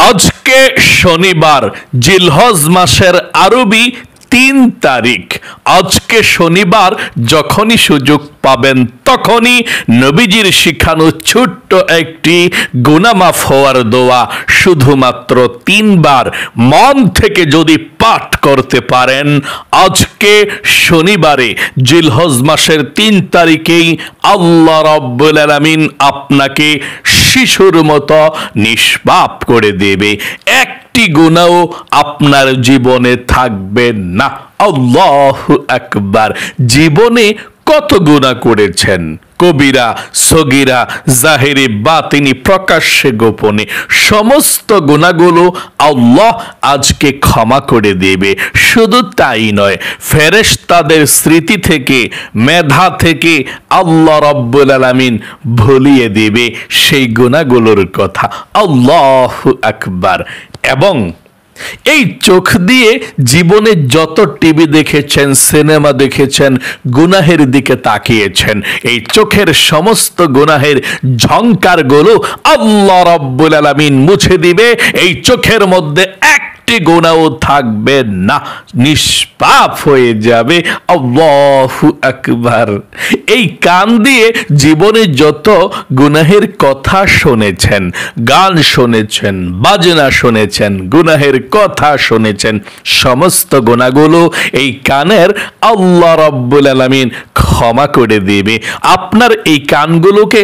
আজকে শনিবার, জিলহজ মাসের আরবি ৩ তারিখ। আজকে শনিবার যখনই সুযোগ পাবেন তখনই নবীজির শিখানো ছোট্ট একটি গুনাহ মাফ হওয়ার দোয়া শুধুমাত্র ৩ বার মন থেকে যদি পাঠ করতে পারেন, আজকে শনিবারে জিলহজ মাসের ৩ তারিখেই আল্লাহ রাব্বুল আলামিন আপনাকে শিশুর মতো নিষ্পাপ করে দেবে। একটি গুনাহও আপনার জীবনে থাকবে না। আল্লাহু আকবার। জীবনে কত গুনাহ করেছেন, কবিরা, সগীরা, জাহিরি, বাতিনি, প্রকাশ্যে গোপনে, সমস্ত গুনাহগুলো আল্লাহ আজকে ক্ষমা করে দেবে। শুধু তাই নয়, ফেরেশতাদের স্মৃতি থেকে, মেধা থেকে আল্লাহ রাব্বুল আলামিন ভুলিয়ে দেবে সেই গুনাহগুলোর কথা। আল্লাহু আকবার। এবং এই চোখ দিয়ে জীবনে যত টিভি দেখেছেন, সিনেমা দেখেছেন, গুনাহের দিকে তাকিয়েছেন, এই চোখের সমস্ত গুনাহের ঝংকারগুলো আল্লাহ রাব্বুল আলামিন মুছে দিবে। এই চোখের মধ্যে একটি গুনাহও থাকবে না, নিষ্পাপ হয়ে যাবে। আল্লাহু আকবার। এই কান দিয়ে জীবনে যত গুনাহের কথা শুনেছেন, গান শুনেছেন, বাজনা শুনেছেন, গুনাহের কথা শুনেছেন, সমস্ত গুনাহগুলো এই কানের আল্লাহ রাব্বুল আলামিন ক্ষমা করে দেবে। আপনার এই কানগুলোকে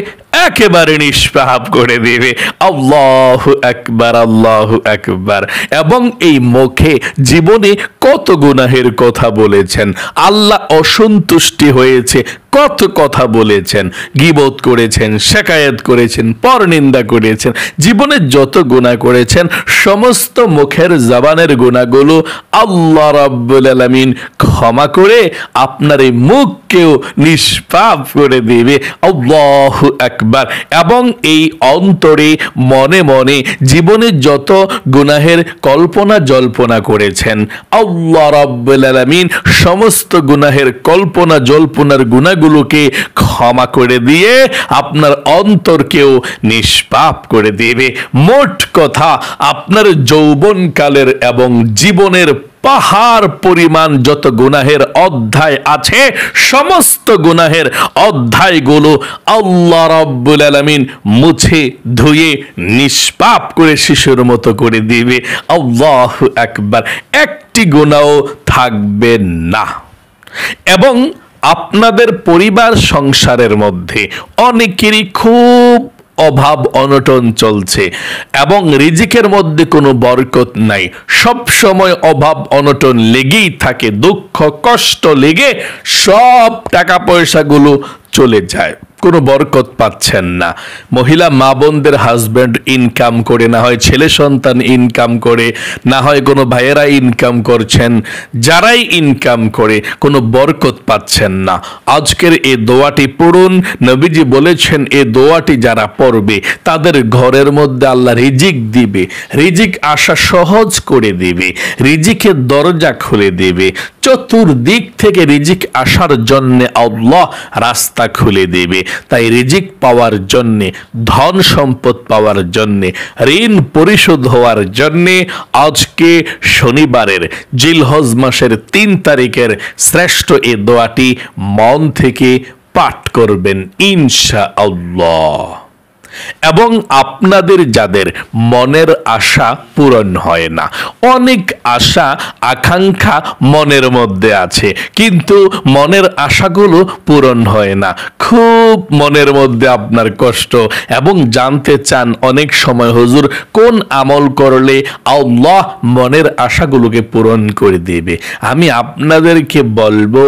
একেবারে নিষ্পাপ করে দেবে। আল্লাহু আকবার, আল্লাহু আকবার। এবং এই মুখে জীবনে কত গুনাহের কথা বলেছেন, আল্লাহ অসন্তুষ্টি হয়েছে কত কথা বলেছেন, গীবত করেছেন, শিকায়েত করেছেন, পরনিন্দা করেছেন, জীবনে যত গুনাহ করেছেন সমস্ত মুখের জবানের গুনাহগুলো আল্লাহ রাব্বুল আলামিন ক্ষমা করে আপনার এই মুখকেও নিষ্পাপ করে দেবে। আল্লাহু আকবার। এবং এই অন্তরে মনে মনে জীবনে যত গুনাহের কল্পনা জল্পনা করেছেন, আল্লাহ রাব্বুল আলামিন সমস্ত গুনাহের কল্পনা জল্পনার গুনাহগুলোকে ক্ষমা করে দিয়ে আপনার অন্তরকেও নিষ্পাপ করে দেবে। মোট কথা, আপনার যৌবনকালের এবং জীবনের পাহাড় পরিমাণ যত গুনাহের অধ্যায় আছে, সমস্ত গুনাহের অধ্যায়গুলো আল্লাহ রাব্বুল আলামিন মুছে ধুয়ে নিষ্পাপ করে শিশুর মতো করে দিবে। আল্লাহু আকবার। একটি গুনাহও থাকবে না। এবং আপনাদের পরিবার সংসারের মধ্যে অনেকেরই খুব অভাব অনটন চলছে এবং রিজিকের মধ্যে কোনো বরকত নাই, সব সময় অভাব অনটন লেগেই থাকে, দুঃখ কষ্ট লেগে সব টাকা পয়সাগুলো চলে যায়, কোনো বরকত পাচ্ছেন না। মহিলা মা বোনদের হাজব্যান্ড ইনকাম করে, না হয় ছেলে সন্তান ইনকাম করে, না হয় কোনো ভাইয়েরা ইনকাম করছেন, যারাই ইনকাম করে কোনো বরকত পাচ্ছেন না। আজকের এই দোয়াটি পড়ুন। নবীজি বলেছেন এই দোয়াটি যারা পড়বে তাদের ঘরের মধ্যে আল্লাহ রিজিক দিবে, রিজিক আসা সহজ করে দেবে, রিজিকের দরজা খুলে দেবে, চতুর্দিক থেকে রিজিক আসার জন্য আল্লাহ রাস্তা খুলে দেবে। তাই রিজিক পাওয়ার জন্যে, ধন সম্পদ পাওয়ার জন্যে, ঋণ পরিশোধ হওয়ার জন্যে আজকে শনিবারের জিলহজ মাসের ৩ তারিখের শ্রেষ্ঠ এই দোয়াটি মন থেকে পাঠ করবেন ইনশাআল্লাহ। এবং আপনাদের যাদের মনের আশা পূরণ হয় না, অনেক আশা আকাঙ্ক্ষা মনের মধ্যে আছে কিন্তু মনের আশাগুলো পূরণ হয় না, খুব মনের মধ্যে আপনার কষ্ট এবং জানতে চান অনেক সময় হুজুর কোন আমল করলে আল্লাহ মনের আশাগুলোকে পূরণ করে দেবে। আমি আপনাদেরকে বলবো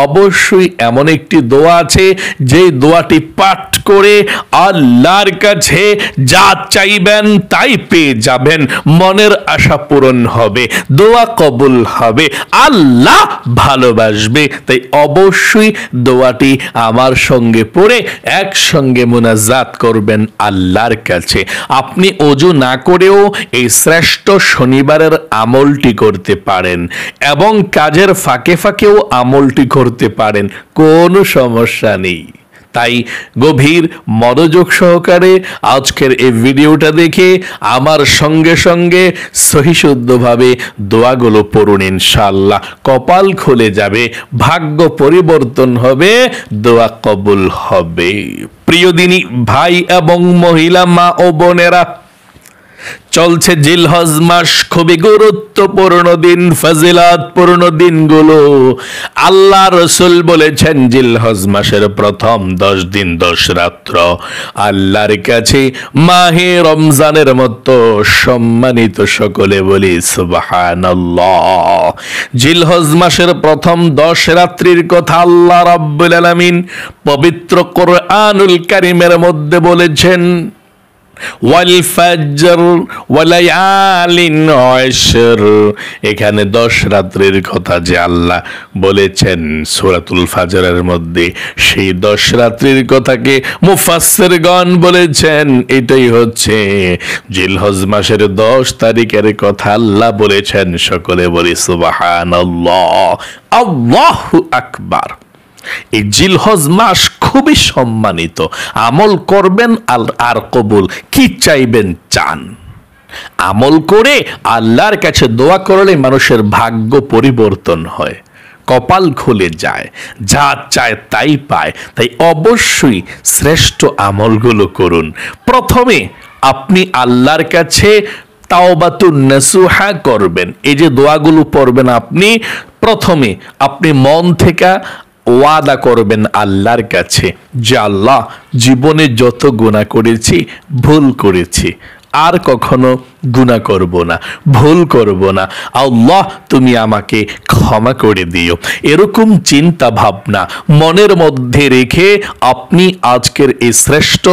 অবশ্যই এমন একটি দোয়া আছে যে দোয়াটি পাঠ করে আল্লাহর কাছে যা চাইবেন তাই পেয়ে যাবেন, মনের আশা পূরণ হবে, দোয়া কবুল হবে, আল্লাহ ভালোবাসবে। তাই অবশ্যই দোয়াটি আমার সঙ্গে পড়ে একসঙ্গে মুনাজাত করবেন আল্লাহর কাছে। আপনি ওযু না করেও এই শ্রেষ্ঠ শনিবারের আমলটি করতে পারেন এবং কাজের ফাঁকে ফাঁকেও আমলটি করতে পারেন, কোনো সমস্যা নেই। তাই গভীর মনোযোগ সহকারে আজকের এই ভিডিওটা দেখে আমার সঙ্গে সঙ্গে সহিশুদ্ধভাবে দোয়াগুলো পড়ুন, ইনশাআল্লাহ কপাল খুলে যাবে, ভাগ্য পরিবর্তন হবে, দোয়া কবুল হবে। প্রিয় দিনী ভাই এবং মহিলা, মা ও বোনেরা, চলছে জিলহজ মাস, খুবই গুরুত্বপূর্ণ দিন, ফজিলাতপূর্ণ দিনগুলো। আল্লাহ রসুল বলেছেন জিলহজ মাসের প্রথম 10 দিন 10 রাত্র আল্লাহর কাছে মাহে রমজানের মতো সম্মানিত। সকলে বলি সুবহানাল্লাহ। জিলহজ মাসের প্রথম 10 রাত্রির কথা আল্লাহ রাব্বুল আলামিন পবিত্র কোরআনুল কারীমের মধ্যে বলেছেন, ওয়াল ফাজর ওয়ালায়ালিন আশর। এখানে 10 রাত্রির কথা যে আল্লাহ বলেছেন সূরাতুল ফাজরের মধ্যে, সেই 10 রাত্রির কথাকে মুফাসসিরগণ বলেছেন এটাই হচ্ছে জিলহজ মাসের 10 তারিখের কথা আল্লাহ বলেছেন। সকলে বলি সুবহানাল্লাহ, আল্লাহু আকবার। এই জিলহজ মাস খুবই সম্মানিত। আমল করবেন আর কবুল, কি চাইবেন চান। আমল করে আল্লাহর কাছে দোয়া করলে মানুষের ভাগ্য পরিবর্তন হয়, কপাল খুলে যায়, যা চায় তাই পায়। তাই অবশ্যই শ্রেষ্ঠ আমলগুলো করুন। প্রথমে আপনি আল্লাহর কাছে তাওবাতুন নাসুহা করবেন। এই যে দোয়াগুলো পড়বেন, আপনি প্রথমে আপনি মন থেকে ওয়াদা করবেন আল্লাহর কাছে যে আল্লাহ, জীবনে যত গুনাহ করেছি, ভুল করেছি, আর কখনো গুনাহ করব না, ভুল করব না, আল্লাহ তুমি আমাকে ক্ষমা করে দিও। এরকম চিন্তা ভাবনা মনের মধ্যে রেখে আপনি আজকের এই শ্রেষ্ঠ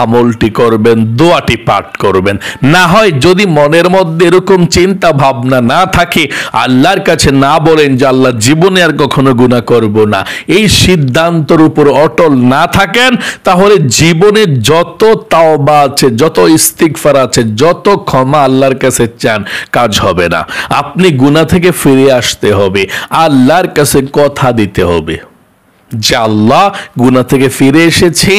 আমলটি করবেন, দোয়াটি পাঠ করবেন। না হয় যদি মনের মধ্যে এরকম চিন্তা ভাবনা না থাকে, আল্লাহর কাছে না বলেন যে আল্লাহ জীবনে আর কখনো গুনাহ করব না, এই সিদ্ধান্তের উপর অটল না থাকেন, তাহলে জীবনে যত তাওবা আছে, যত ইস্তিগফার আছে, যত ক্ষমা আল্লাহর কাছে চান, কাজ হবে না। আপনি গুনাহ থেকে ফিরে আসতে হবে, আল্লাহর কাছে কথা দিতে হবে যে আল্লাহ, গুনাহ থেকে ফিরে এসেছি,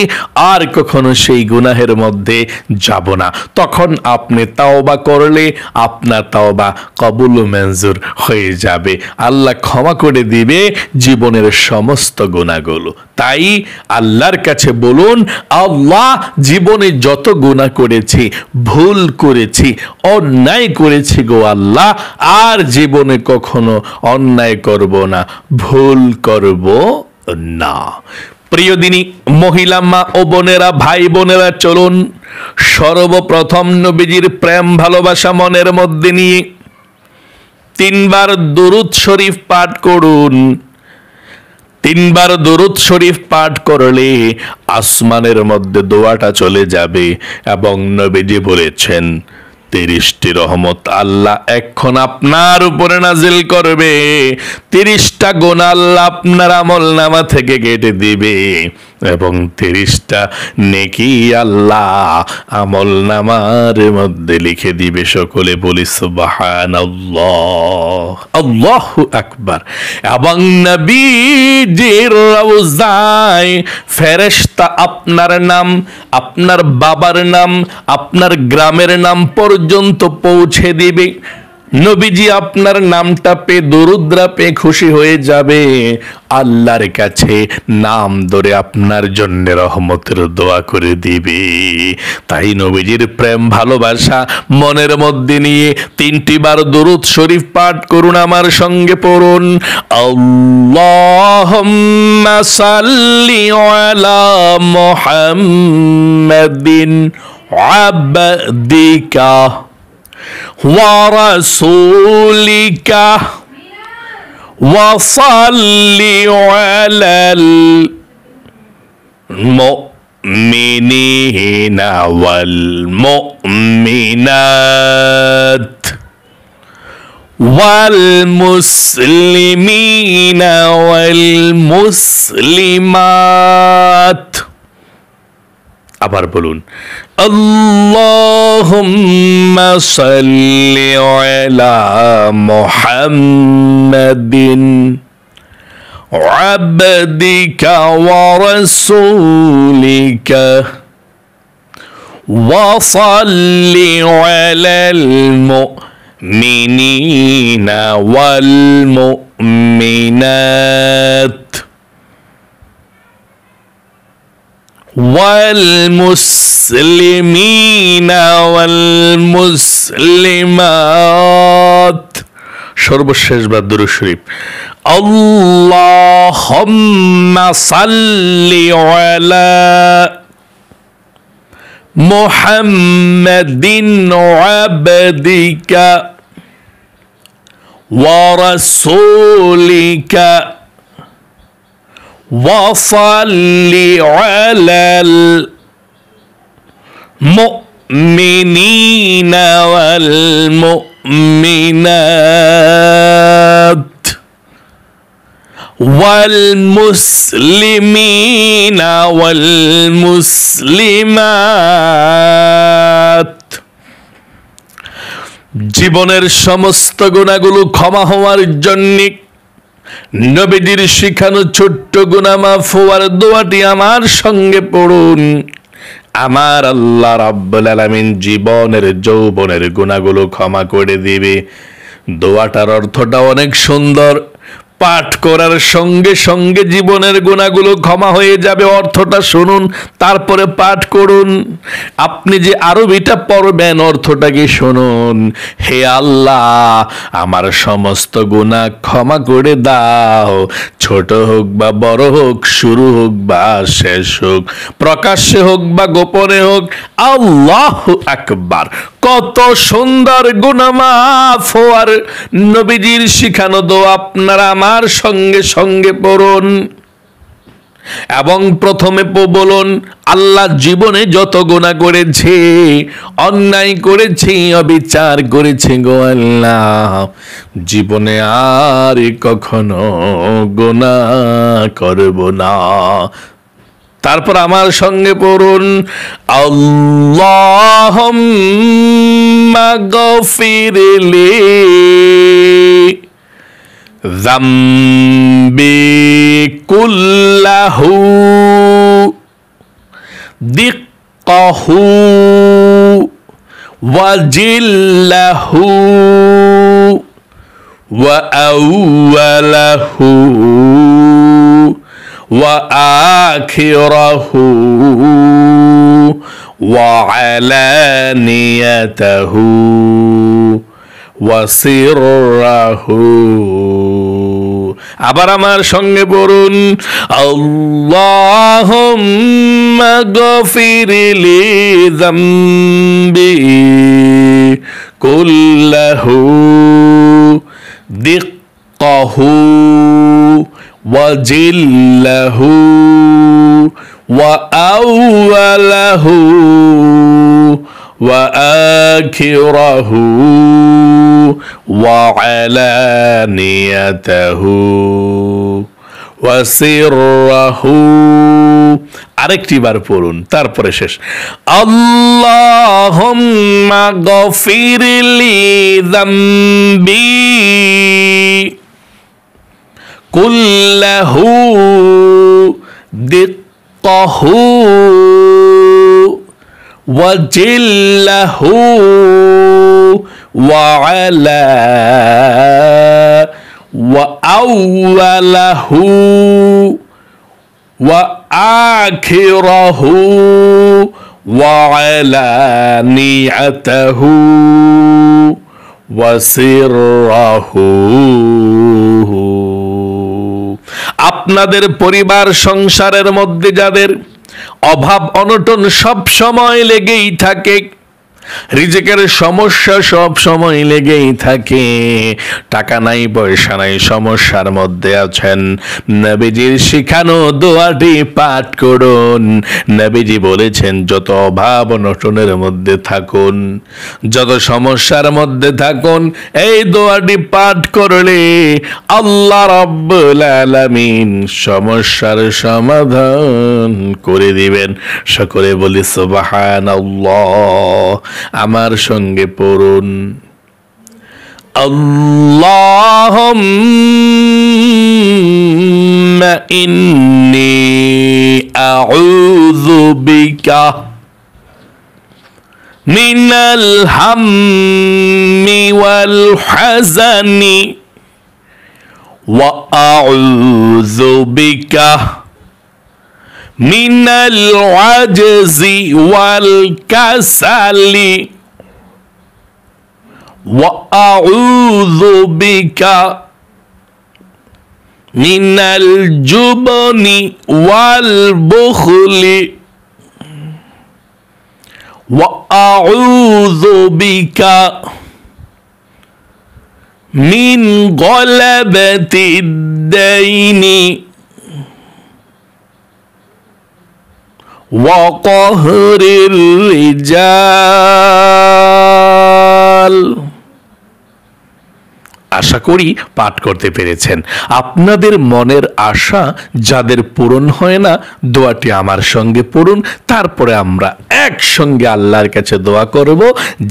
আর কখনো সেই গুনাহের মধ্যে যাব না। তখন আপনি তাওবা করলে আপনার তাওবা কবুল ও মঞ্জুর হয়ে যাবে, আল্লাহ ক্ষমা করে দিবে জীবনের সমস্ত গুনাহগুলো। তাই আল্লাহর কাছে বলুন, আল্লাহ জীবনে যত গুনাহ করেছি, ভুল করেছি, অন্যায় করেছি গো আল্লাহ, আর জীবনে কখনো অন্যায় করব না, ভুল করব না। প্রিয় দিনী মহিলা, মা ও বোনেরা, ভাই বোনেরা, চলুন সর্বপ্রথম নবীজির প্রেম ভালোবাসা মনের মধ্যে নিয়ে 3 বার দুরূদ শরীফ পাঠ করুন। 3 বার দুরূদ শরীফ পাঠ করলে আসমানের মধ্যে দোয়াটা চলে যাবে, এবং নবীজি বলেছেন 30টি রহমত আল্লাহ এখন আপনার উপরে নাজিল করবে, 30টা গুনাহ আল্লাহ আপনার আমলনামা থেকে কেটে দিবে, এবং 30টা নেকি আল্লাহ আমলনামার মধ্যে লিখে দিবে। সকলে বলি সুবহানাল্লাহ, আল্লাহু আকবার। এবং নবীজির রওজায় ফেরেশতা আপনার নাম, আপনার বাবার নাম, আপনার গ্রামের নাম পর্যন্ত পৌঁছে দিবে। নবীজি আপনার নামটা পেয়ে, দরুদরা পেয়ে খুশি হয়ে যাবে, আল্লাহর কাছে নাম ধরে আপনার জন্য রহমতের দোয়া করে দিবে। তাই নবীজির প্রেম ভালোবাসা মনের মধ্যে নিয়ে 3টি বার দরুদ শরীফ পাঠ করুন, আমার সঙ্গে পড়ুন। আল্লাহুম্মা সাল্লি আলা মুহাম্মাদিন আবদিকা ورسولك وصل على المؤمنين والمؤمنات والمسلمين والمسلمات। আবার বলুন, আল্লাহুম্মা সাল্লি আলা মুহাম্মাদিন عبدك ورسولك وصل على المؤمنين والمؤمنات والمسلمين والمسلمات সর্বশেষ বার দুরূদ শরীফ আল্লাহুম্মা সাল্লি আলা মুহাম্মাদিন আবদিকা ওয়া রাসূলিকা ওয়া সাল্লি আলাল মুমিনিনা ওয়াল মুমিনাত والمسلمين والمسلمات জীবনের সমস্ত গুনাহগুলো ক্ষমা হওয়ার জন্য নবীজির শিখানো ছোট্ট গুনাহ মাফ হওয়ার দোয়াটি আমার সঙ্গে পড়ুন। আমার আল্লাহ রাব্বুল আলামিন জীবনের যৌবনের গুনাহগুলো ক্ষমা করে দিবে। দোয়াটার অর্থটা অনেক সুন্দর, পাঠ করার সঙ্গে সঙ্গে জীবনের গুনাহগুলো ক্ষমা হয়ে যাবে। অর্থটা শুনুন, তারপরে পাঠ করুন। আপনি যে আরবিটা পড়বেন অর্থটা কি শুনুন। হে আল্লাহ, আমার সমস্ত গুনাহ ক্ষমা করে দাও, ছোট হোক বা বড় হোক, শুরু হোক বা শেষ হোক, প্রকাশ্যে হোক বা গোপনে হোক। আল্লাহু আকবার। কত সুন্দর গুনাহ মাফ হওয়ার নবীজির শিখানো দোয়া আপনারা আমার সঙ্গে সঙ্গে পড়ুন এবং প্রথমে বলুন, আল্লাহ জীবনে যত গুনাহ করেছি, অন্যায় করেছি, অবিচার করেছি গো আল্লাহ, জীবনে আর কখনো গুনাহ করব না। তারপর আমার সঙ্গে পড়ুন, আল্লাহুম্মা গফিরলি যামবি কুল্লাহু দিক্কাহু ওয়া জিল্লাহু ওয়া আউওয়ালাহু وآخره وعلانيته وسره। আবার আমার সঙ্গে পড়ুন, আল্লাহুম্মা গফিরলি যামবি কুল্লাহু দিক্কাহু وجله وأوله وآخره وعلانيته وسره। আরেকটি বার পড়ুন, তারপরে শেষ। আল্লাহুম্মা গফিরলি যামবি কুল্লাহু দিক্কাহু ওয়া জিল্লাহু ওয়া আলা ওয়া আউওয়ালাহু ওয়া আখিরাহু ওয়া আলানিয়াতাহু ওয়া সিররাহু। আপনাদের পরিবার সংসারের মধ্যে যাদের অভাব অনটন সব সময় লেগেই থাকে, রিজিকের সমস্যা সব সময় লেগেই থাকে, টাকা নাই পয়সা নাই, সমস্যার মধ্যে আছেন, নবীজির শিখানো দোয়াটি পাঠ করুন। নবীজি বলেছেন, যত অভাব অনটনের মধ্যে থাকুন, যত সমস্যার মধ্যে থাকুন, এই দোয়াটি পাঠ করলে আল্লাহ রাব্বুল আলামিন সমস্যার সমাধান করে দিবেন। সকলে বলি সুবহানাল্লাহ। আমার সঙ্গে পড়ুন, আল্লাহুম্মা ইন্নী আউযু বিকা মিনাল হাম্মি ওয়াল হাযানি ওয়া আউযু বিকা মিনাল আজজি ওয়াল কাসালি ওয়া আউযু বিকা মিনাল জুবনি ওয়াল বুখলি ওয়া আউযু বিকা মিন গলাবাতিদ দাইনি ওয়া কহরির রিজাল। আশা করি পাঠ করতে পেরেছেন। আপনাদের মনের আশা যাদের পূরণ হয় না, দোয়াটি আমার সঙ্গে পড়ুন, তারপরে আমরা একসঙ্গে আল্লাহর কাছে দোয়া করব,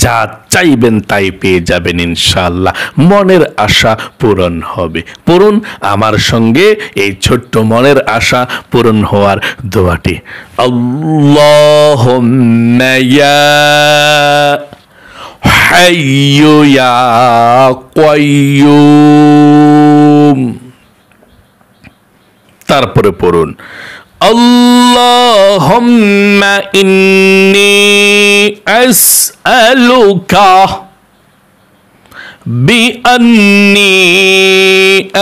যা চাইবেন তাই পেয়ে যাবেন ইনশাআল্লাহ। মনের আশা পূরণ হবে। পড়ুন আমার সঙ্গে এই ছোট্ট মনের আশা পূরণ হওয়ার দোয়াটি। আল্লাহুম্মা ইয়া হাইয়ু ইয়া কাইয়ুম। তারপরে পড়ুন আল্লাহুম্মা ইন্নী আসআলুকা বিআন্নী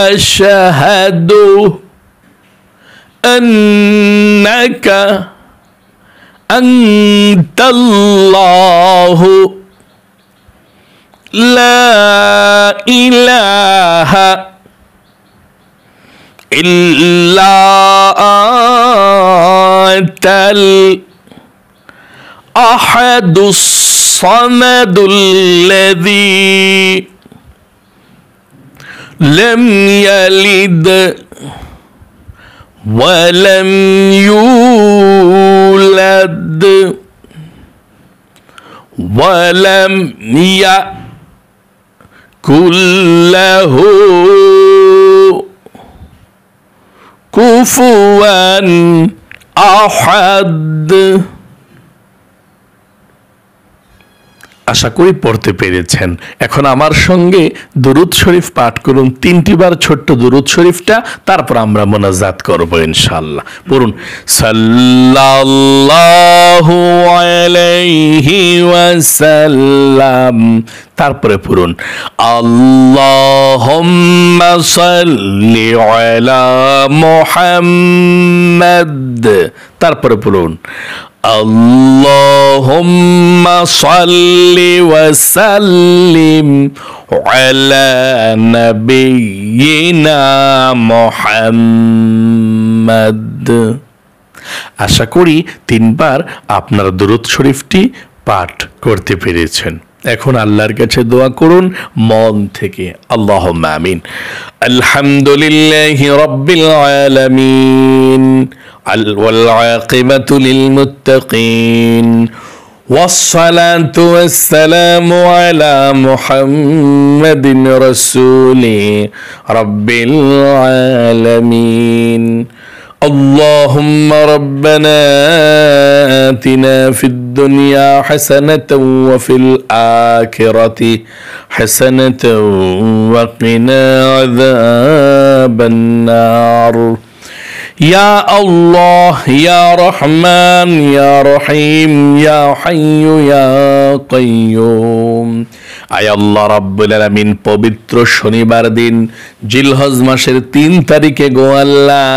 আশহাদু আন্নাকা আনতাল্লাহু লা ইলাহা ইল্লা আনতাল আহাদুস সামাদুল্লাযী লাম ইয়ালিদ ওয়া লাম ইউলাদ ওয়া লাম ইয়াকুল লাহু কুফুয়ান আহাদ। আশা করি পড়তে পেরেছেন। এখন আমার সঙ্গে দুরূদ শরীফ পাঠ করুন 3টি বার, ছোট্ট দুরূদ শরীফটা, তারপর আমরা মোনাজাত করব ইনশাআল্লাহ। পড়ুন সাল্লাল্লাহু আলাইহি ওয়াসাল্লাম। তারপরে পড়ুন আল্লাহুম্মা সাল্লি আলা মুহাম্মাদ। তারপরে পড়ুন আল্লাহুম্মা সাল্লি ওয়া সাল্লিম আলা নাবিয়িনা মুহাম্মাদ। আশা করি 3 বার আপনারা দুরূদ শরীফটি পাঠ করতে পেরেছেন। এখন আল্লাহর কাছে দোয়া করুন মন থেকে। আল্লাহুম্মা আমিন। আলহামদুলিল্লাহি রাব্বিল আলামিন ওয়াল আকিবাতু লিল মুত্তাকিন والصلاة والسلام على محمد رسول رب العالمين اللهم ربنا آتنا في الدنيا حسنة وفي الآخرة حسنة وقنا عذاب النار يا الله يا رحمن يا رحيم يا حي يا قيوم আয় আল্লাহ রাব্বুল আলামিন, পবিত্র শনিবার দিন জিলহজ মাসের 3 তারিখে গো আল্লাহ,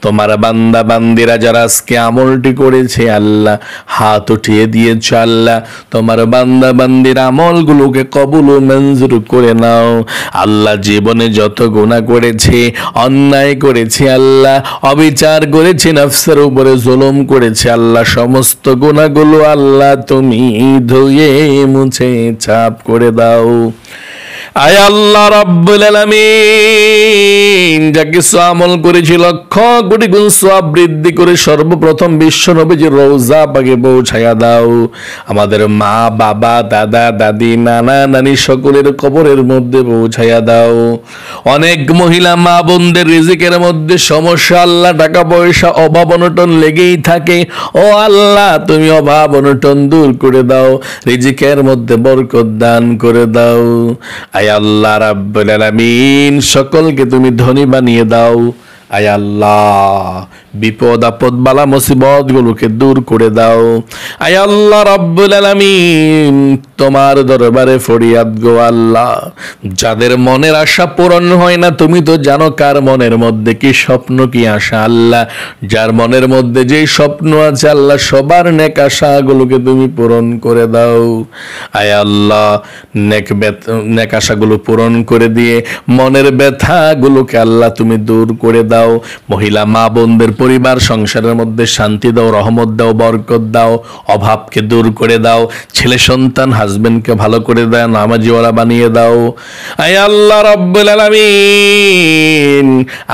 তোমার বান্দা বান্দিরা যারা আজকে আমলটি করেছে আল্লাহ, হাত উঠিয়ে দিয়েছ আল্লাহ, তোমার বান্দা বান্দির আমলগুলোকে কবুল ও মঞ্জুর করে নাও আল্লাহ। জীবনে যত গুনাহ করেছে, অন্যায় করেছে আল্লাহ, অবিচার করেছে, নফসের উপরে জুলুম করেছে আল্লাহ, সমস্ত গুনাহগুলো আল্লাহ তুমি ধুয়ে মুছে ছাপ করে দাও আয় আল্লাহ রাব্বুল আলামিন, যা কিছু আমল করেছি লক্ষ কোটি গুণ সওয়াব বৃদ্ধি করে সর্বপ্রথম বিশ্ব নবীজির রওজা পাকে পৌঁছায়া দাও। আমাদের মা বাবা দাদা দাদি নানা নানি সকলের কবরের মধ্যে পৌঁছায়া দাও। অনেক মহিলা মা বোনদের রিজিকের মধ্যে সমস্যা আল্লাহ, টাকা পয়সা অভাব অনটন লেগেই থাকে। ও আল্লাহ, তুমি অভাব অনটন দূর করে দাও, রিজিকের মধ্যে বরকত দান করে দাও। আয় আল্লাহ রাব্বুল আলামিন, সকলকে তুমি ধনী বানিয়ে দাও। আয় আল্লাহ, বিপদ আপদ বালা মুসিবত গুলোকে দূর করে দাও। আয় আল্লাহ রাব্বুল আলামিন, তোমার দরবারে ফরিয়াদ গো আল্লাহ, যাদের মনের আশা পূরণ হয় না, তুমি তো জানো কার মনের মধ্যে কি স্বপ্ন কি আশা। আল্লাহ, যার মনের মধ্যে যেই স্বপ্ন আছে আল্লাহ, সবার নেক আশাগুলোকে তুমি পূরণ করে দাও। আয় আল্লাহ, নেক আশাগুলো পূরণ করে দিয়ে মনের ব্যথাগুলোকে আল্লাহ তুমি দূর করে দাও। মহিলা মা বোনদের পরিবার সংসারের মধ্যে শান্তি দাও, রহমত দাও, বরকত দাও, অভাবকে দূর করে দাও। ছেলে সন্তান হাজবেন্ডকে ভালো করে দাও, নামাজিওয়ালা বানিয়ে দাও। আয় আল্লাহ রাব্বুল আলামিন,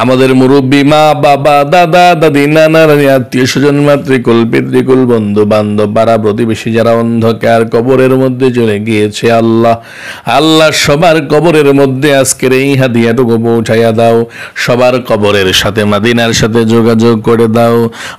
আমাদের মুরব্বী মা বাবা দাদা দাদি নানা নানি আত্মীয় স্বজন মাতৃকুল পিতৃকুল বন্ধু বান্ধব পাড়া প্রতিবেশী যারা অন্ধকার কবরের মধ্যে চলে গিয়েছে আল্লাহ, আল্লাহ সবার কবরের মধ্যে আজকের এই হাদিয়াটুকু পৌঁছাইয়া দাও। সবার কবরের সাথে মদিনার সাথে যোগাযোগ করে দাও।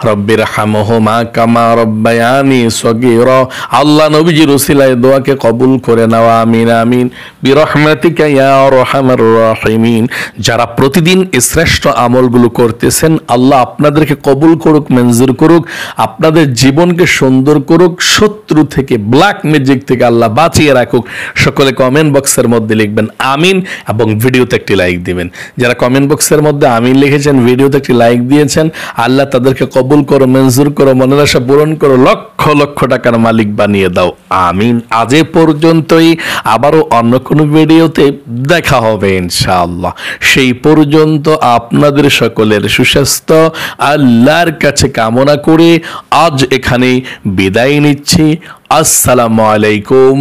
রব্বির হামহুমা কামা রব্বায়ানি সগীরা। আল্লাহ নবীজির উসিলায় দোয়াকে কবুল করে নাও, আমিন আমিন বিরহমাতিকা ইয়া আরহামার রাহিমিন। যারা প্রতিদিন এই শ্রেষ্ঠ আমলগুলো করতেছেন আল্লাহ আপনাদেরকে কবুল করুক, মঞ্জুর করুক, আপনাদের জীবনকে সুন্দর করুক, শত্রু থেকে ব্ল্যাক ম্যাজিক থেকে আল্লাহ বাঁচিয়ে রাখুক। সকলে কমেন্ট বক্সের মধ্যে লিখবেন আমিন এবং ভিডিওতে একটি লাইক দিবেন। যারা কমেন্ট বক্সের মধ্যে আমিন লিখেছেন, ভিডিওতে একটি লাইক দিয়েছেন, আল্লাহ তাদেরকে কবুল করো, মঞ্জুর করো, মনের আশা পূরণ করো, লক্ষ লক্ষ টাকার মালিক বানিয়ে দাও, আমিন। আজ এ পর্যন্তই, আবারও অন্য কোনো ভিডিওতে দেখা হবে ইনশাআল্লাহ। সেই পর্যন্ত আপনাদের সকলের সুস্বাস্থ্য আল্লাহর কাছে কামনা করে আজ এখানে বিদায় নিচ্ছি। আসসালামু আলাইকুম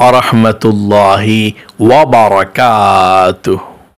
ওয়া রাহমাতুল্লাহি ওয়া বারাকাতুহু।